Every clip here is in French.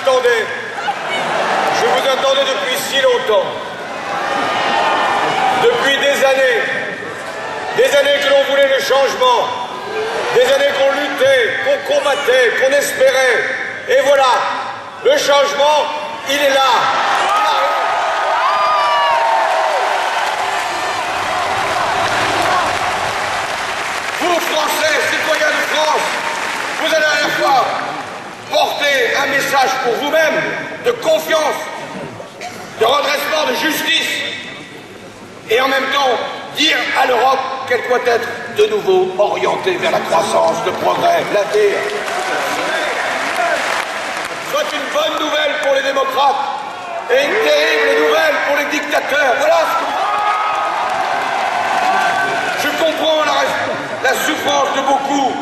attendais. Je vous attendais depuis si longtemps. Depuis des années que l'on voulait le changement, des années qu'on luttait, qu'on combattait, qu'on espérait. Et voilà, le changement, il est là. Vous, Français, citoyens de France, vous allez à la fois porter un message pour vous-même de confiance, de redressement, de justice, et en même temps dire à l'Europe qu'elle doit être de nouveau orientée vers la croissance, le progrès, l'avenir. Soit une bonne nouvelle pour les démocrates et une terrible nouvelle pour les dictateurs. Voilà ce que... Je comprends la souffrance de beaucoup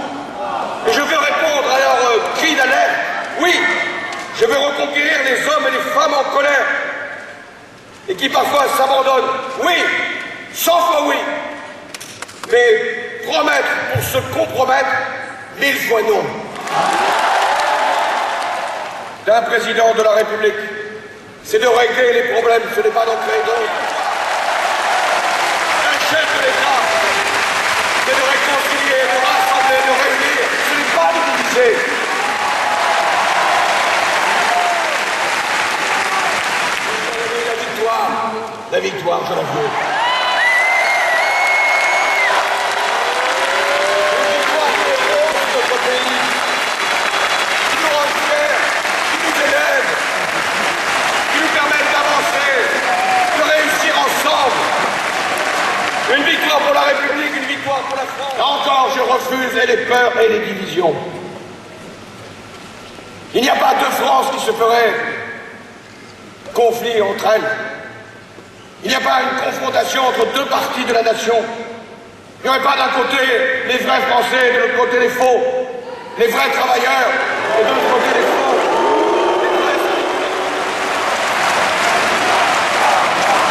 et je veux répondre à leur cri d'alerte. Oui, je veux reconquérir les hommes et les femmes en colère et qui parfois s'abandonnent. Oui, 100 fois oui. Mais promettre pour se compromettre, 1000 fois non. D'un président de la République, c'est de régler les problèmes, ce n'est pas d'en créer d'autres. Un chef de l'État, c'est de réconcilier, de rassembler, de réunir, ce n'est pas de diviser. La victoire, je la veux. Une victoire pour notre pays, qui nous rend fiers, qui nous élève, qui nous permettent d'avancer, de réussir ensemble. Une victoire pour la République, une victoire pour la France. Là encore, je refuse les peurs et les divisions. Il n'y a pas deux France qui se feraient conflit entre elles. Il n'y a pas une confrontation entre deux parties de la nation. Il n'y aurait pas d'un côté les vrais Français et de l'autre côté les faux. Les vrais travailleurs et de l'autre côté les faux.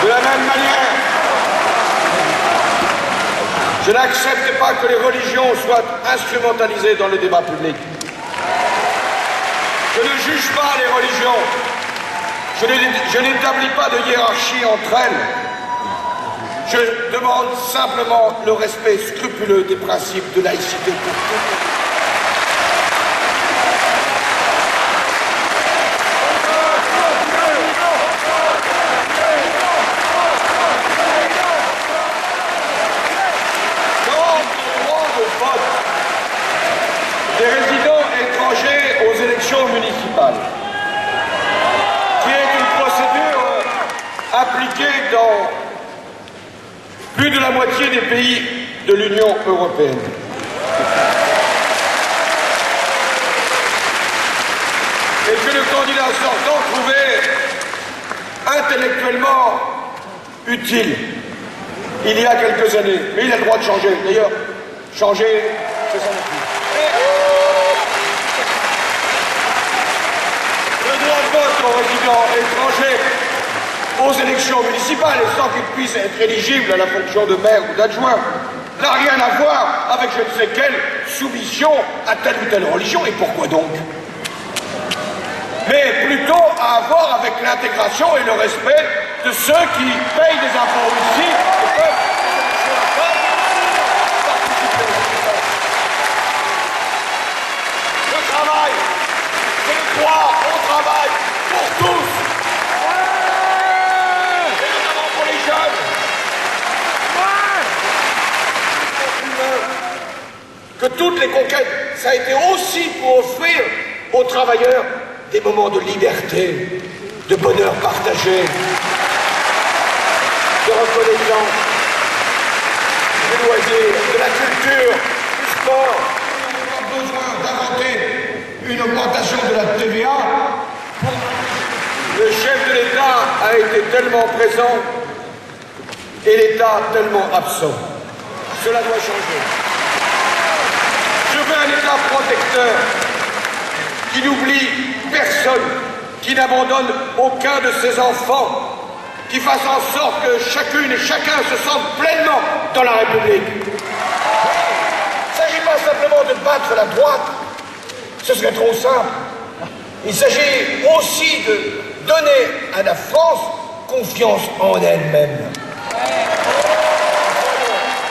De la même manière, je n'accepte pas que les religions soient instrumentalisées dans le débat public. Je ne juge pas les religions. Je n'établis pas de hiérarchie entre elles. Je demande simplement le respect scrupuleux des principes de laïcité pour tous. Quant au droit de vote des résidents étrangers aux élections municipales, qui est une procédure appliquée dans plus de la moitié des pays de l'Union européenne. Et que le candidat sortant trouvait intellectuellement utile il y a quelques années. Mais il a le droit de changer. D'ailleurs, changer, c'est son métier. Le droit de vote aux résidents étrangers aux élections municipales et sans qu'ils puissent être éligibles à la fonction de maire ou d'adjoint n'a rien à voir avec je ne sais quelle soumission à telle ou telle religion. Et pourquoi donc? Mais plutôt à voir avec l'intégration et le respect de ceux qui payent des impôts ici et peuvent le travail, c'est le droit au travail pour tous. Que toutes les conquêtes, ça a été aussi pour offrir aux travailleurs des moments de liberté, de bonheur partagé, de reconnaissance, du loisir, de la culture, du sport. On a besoin d'inventer une augmentation de la TVA. Le chef de l'État a été tellement présent et l'État tellement absent. Cela doit changer. Je veux un État protecteur qui n'oublie personne, qui n'abandonne aucun de ses enfants, qui fasse en sorte que chacune et chacun se sente pleinement dans la République. Il ne s'agit pas simplement de battre la droite, ce serait trop simple. Il s'agit aussi de donner à la France confiance en elle-même.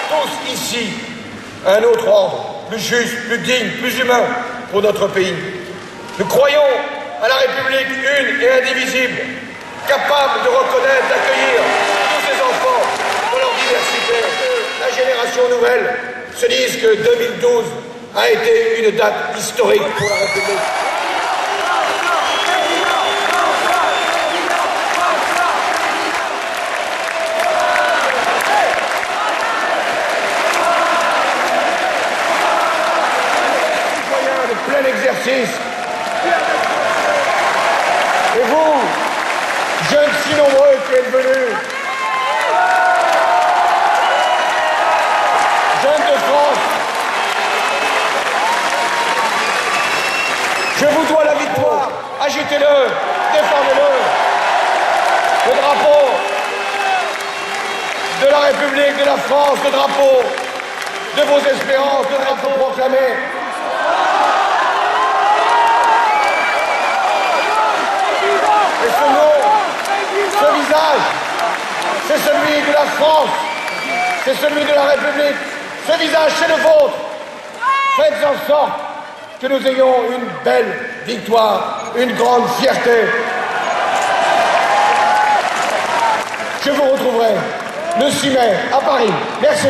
Tous ici, un autre ordre, plus juste, plus digne, plus humain pour notre pays. Nous croyons à la République une et indivisible, capable de reconnaître, d'accueillir tous ces enfants dans leur diversité. La génération nouvelle se dit que 2012 a été une date historique pour la République. De plein exercice. Et vous, jeunes si nombreux qui êtes venus, jeunes de France, je vous dois la victoire. Agitez-le, défendez-le. Le drapeau de la République de la France, le drapeau de vos espérances, le drapeau proclamé. Et ce nom, ce visage, c'est celui de la France, c'est celui de la République. Ce visage, c'est le vôtre. Faites en sorte que nous ayons une belle victoire, une grande fierté. Je vous retrouverai le 6 mai à Paris. Merci.